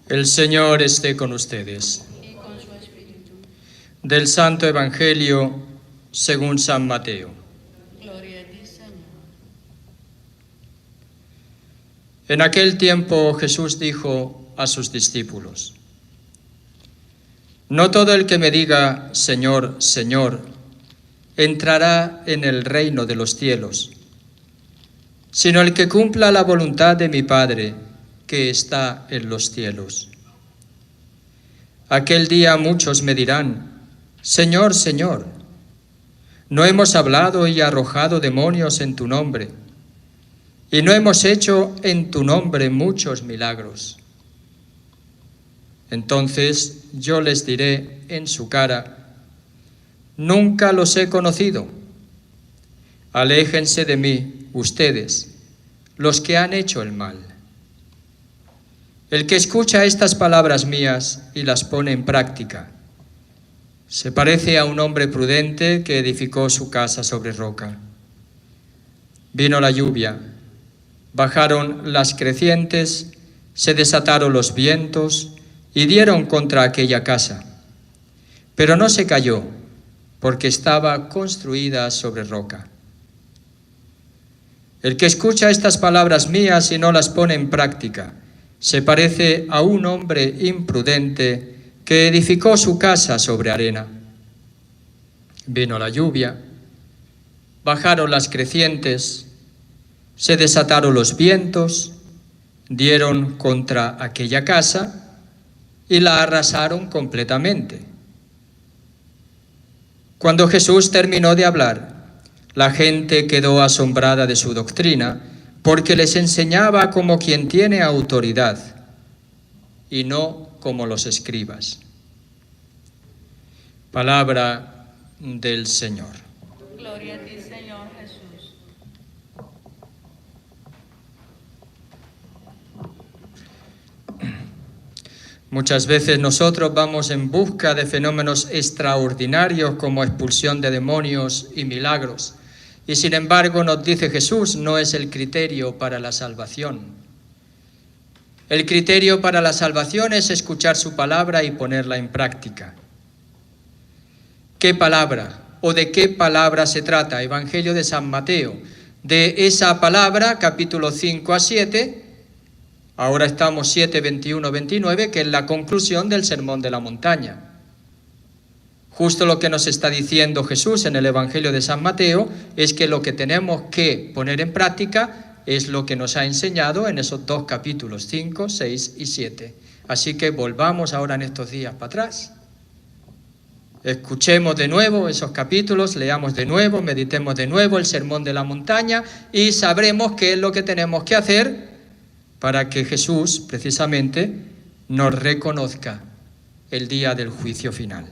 El Señor esté con ustedes. Y con su espíritu. Del Santo Evangelio según San Mateo. Gloria a ti, Señor. En aquel tiempo Jesús dijo a sus discípulos: No todo el que me diga Señor, Señor, entrará en el reino de los cielos, sino el que cumpla la voluntad de mi Padre que está en los cielos. Aquel día muchos me dirán: Señor, Señor, ¿no hemos hablado y arrojado demonios en tu nombre? ¿Y no hemos hecho en tu nombre muchos milagros? Entonces yo les diré en su cara: Nunca los he conocido. Aléjense de mí, ustedes, los que han hecho el mal. El que escucha estas palabras mías y las pone en práctica se parece a un hombre prudente que edificó su casa sobre roca. Vino la lluvia, bajaron las crecientes, se desataron los vientos y dieron contra aquella casa. Pero no se cayó, porque estaba construida sobre roca. El que escucha estas palabras mías y no las pone en práctica se parece a un hombre imprudente que edificó su casa sobre arena. Vino la lluvia, bajaron las crecientes, se desataron los vientos, dieron contra aquella casa y la arrasaron completamente. Cuando Jesús terminó de hablar, la gente quedó asombrada de su doctrina, porque les enseñaba como quien tiene autoridad y no como los escribas. Palabra del Señor. Gloria a ti, Señor Jesús. Muchas veces nosotros vamos en busca de fenómenos extraordinarios como expulsión de demonios y milagros. Y sin embargo nos dice Jesús, no es el criterio para la salvación. El criterio para la salvación es escuchar su palabra y ponerla en práctica. ¿Qué palabra o de qué palabra se trata? Evangelio de San Mateo. De esa palabra, capítulo 5 a 7, ahora estamos 7, 21, 29, que es la conclusión del Sermón de la Montaña. Justo lo que nos está diciendo Jesús en el Evangelio de San Mateo es que lo que tenemos que poner en práctica es lo que nos ha enseñado en esos dos capítulos, 5, 6 y 7. Así que volvamos ahora en estos días para atrás. Escuchemos de nuevo esos capítulos, leamos de nuevo, meditemos de nuevo el Sermón de la Montaña y sabremos qué es lo que tenemos que hacer para que Jesús, precisamente, nos reconozca el día del juicio final.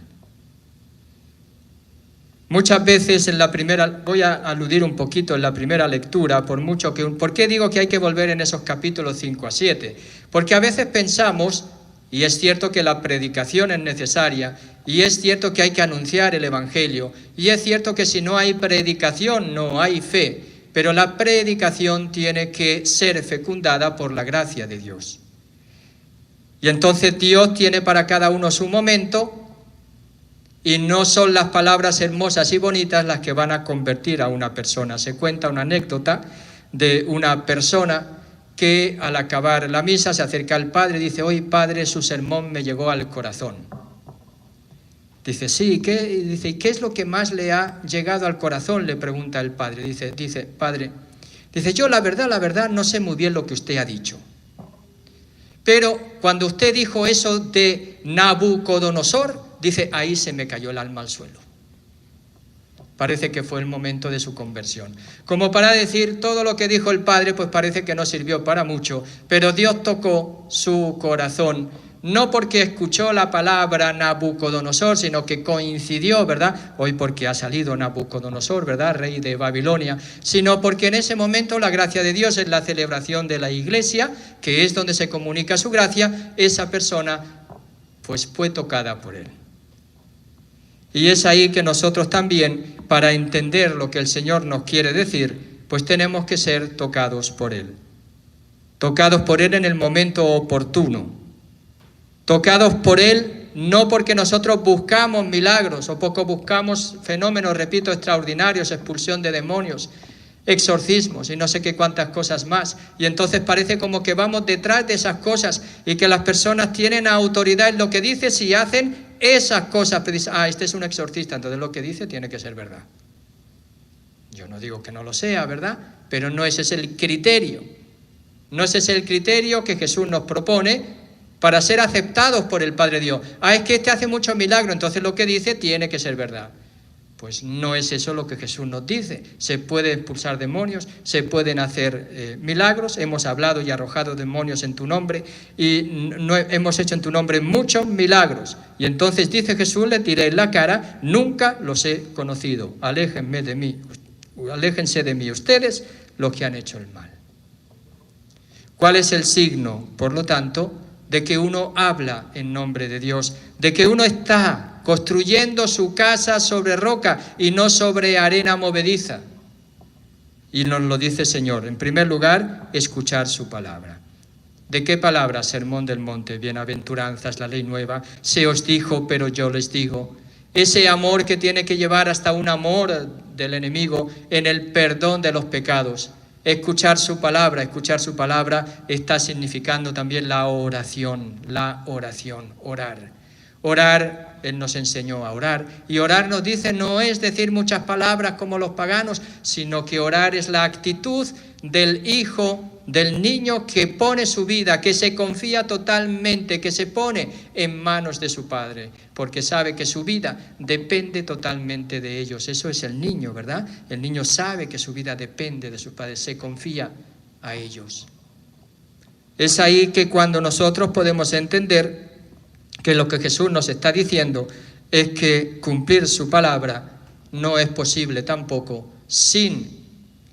Muchas veces en la primera, voy a aludir un poquito en la primera lectura, ¿por qué digo que hay que volver en esos capítulos 5 a 7? Porque a veces pensamos, y es cierto que la predicación es necesaria, y es cierto que hay que anunciar el Evangelio, y es cierto que si no hay predicación no hay fe, pero la predicación tiene que ser fecundada por la gracia de Dios. Y entonces Dios tiene para cada uno su momento, y no son las palabras hermosas y bonitas las que van a convertir a una persona. Se cuenta una anécdota de una persona que al acabar la misa se acerca al padre y dice: hoy, padre, su sermón me llegó al corazón. Dice: sí, dice, ¿y qué es lo que más le ha llegado al corazón?, le pregunta el padre. Dice, padre, yo la verdad no sé muy bien lo que usted ha dicho. Pero cuando usted dijo eso de Nabucodonosor, dice, ahí se me cayó el alma al suelo. Parece que fue el momento de su conversión. Como para decir, todo lo que dijo el padre, pues parece que no sirvió para mucho, pero Dios tocó su corazón, no porque escuchó la palabra Nabucodonosor, sino que coincidió, ¿verdad? Hoy porque ha salido Nabucodonosor, ¿verdad?, rey de Babilonia, sino porque en ese momento la gracia de Dios es la celebración de la iglesia, que es donde se comunica su gracia. Esa persona, pues, fue tocada por él. Y es ahí que nosotros también, para entender lo que el Señor nos quiere decir, pues tenemos que ser tocados por Él. Tocados por Él en el momento oportuno. tocados por Él, no porque nosotros buscamos milagros o poco buscamos fenómenos, repito, extraordinarios, expulsión de demonios, exorcismos y no sé qué cuántas cosas más. Y entonces parece como que vamos detrás de esas cosas y que las personas tienen autoridad en lo que dice si hacen esas cosas. Este es un exorcista, entonces lo que dice tiene que ser verdad. Yo no digo que no lo sea, ¿verdad? Pero no ese es el criterio. No ese es el criterio que Jesús nos propone para ser aceptados por el Padre Dios. Es que este hace muchos milagros, entonces lo que dice tiene que ser verdad. Pues no es eso lo que Jesús nos dice. Se puede expulsar demonios, se pueden hacer milagros. Hemos hablado y arrojado demonios en tu nombre y hemos hecho en tu nombre muchos milagros. Y entonces dice Jesús, les diré en la cara, nunca los he conocido. Aléjense de mí ustedes los que han hecho el mal. ¿Cuál es el signo, por lo tanto, de que uno habla en nombre de Dios, de que uno está construyendo su casa sobre roca y no sobre arena movediza? Y nos lo dice el Señor. En primer lugar, escuchar su palabra. ¿De qué palabra? Sermón del Monte, bienaventuranzas, la ley nueva, se os dijo, pero yo les digo. Ese amor que tiene que llevar hasta un amor del enemigo en el perdón de los pecados. Escuchar su palabra está significando también la oración, orar. Orar, Él nos enseñó a orar, y orar nos dice no es decir muchas palabras como los paganos, sino que orar es la actitud del hijo, del niño que pone su vida, que se confía totalmente, que se pone en manos de su padre, porque sabe que su vida depende totalmente de ellos. Eso es el niño, ¿verdad? El niño sabe que su vida depende de sus padres, se confía a ellos. Es ahí que cuando nosotros podemos entender que lo que Jesús nos está diciendo es que cumplir su palabra no es posible tampoco sin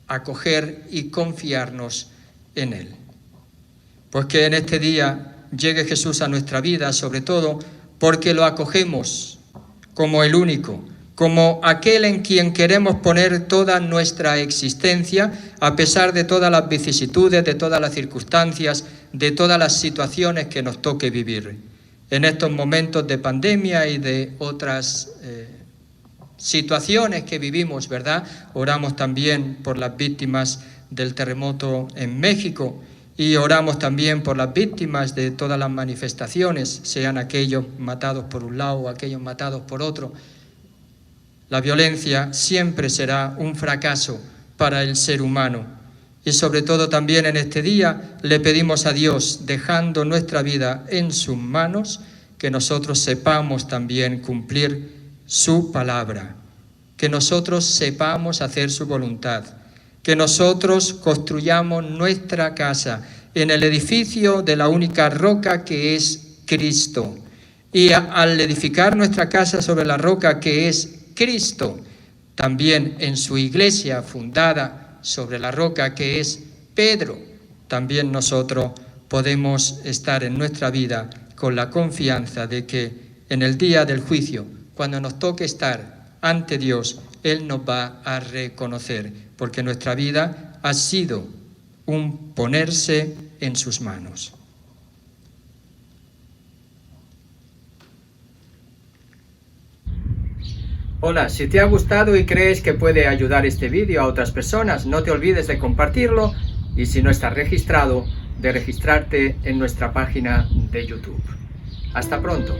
acoger y confiarnos en Él. Pues que en este día llegue Jesús a nuestra vida, sobre todo porque lo acogemos como el único, como aquel en quien queremos poner toda nuestra existencia, a pesar de todas las vicisitudes, de todas las circunstancias, de todas las situaciones que nos toque vivir. En estos momentos de pandemia y de otras situaciones que vivimos, ¿verdad? Oramos también por las víctimas del terremoto en México y oramos también por las víctimas de todas las manifestaciones, sean aquellos matados por un lado o aquellos matados por otro. La violencia siempre será un fracaso para el ser humano y sobre todo también en este día le pedimos a Dios, dejando nuestra vida en sus manos, que nosotros sepamos también cumplir su palabra, que nosotros sepamos hacer su voluntad, que nosotros construyamos nuestra casa en el edificio de la única roca que es Cristo. Y al edificar nuestra casa sobre la roca que es Cristo, también en su iglesia fundada sobre la roca que es Pedro, también nosotros podemos estar en nuestra vida con la confianza de que en el día del juicio, cuando nos toque estar ante Dios, Él nos va a reconocer, porque nuestra vida ha sido un ponerse en sus manos. Hola, si te ha gustado y crees que puede ayudar este vídeo a otras personas, no te olvides de compartirlo y si no estás registrado, de registrarte en nuestra página de YouTube. Hasta pronto.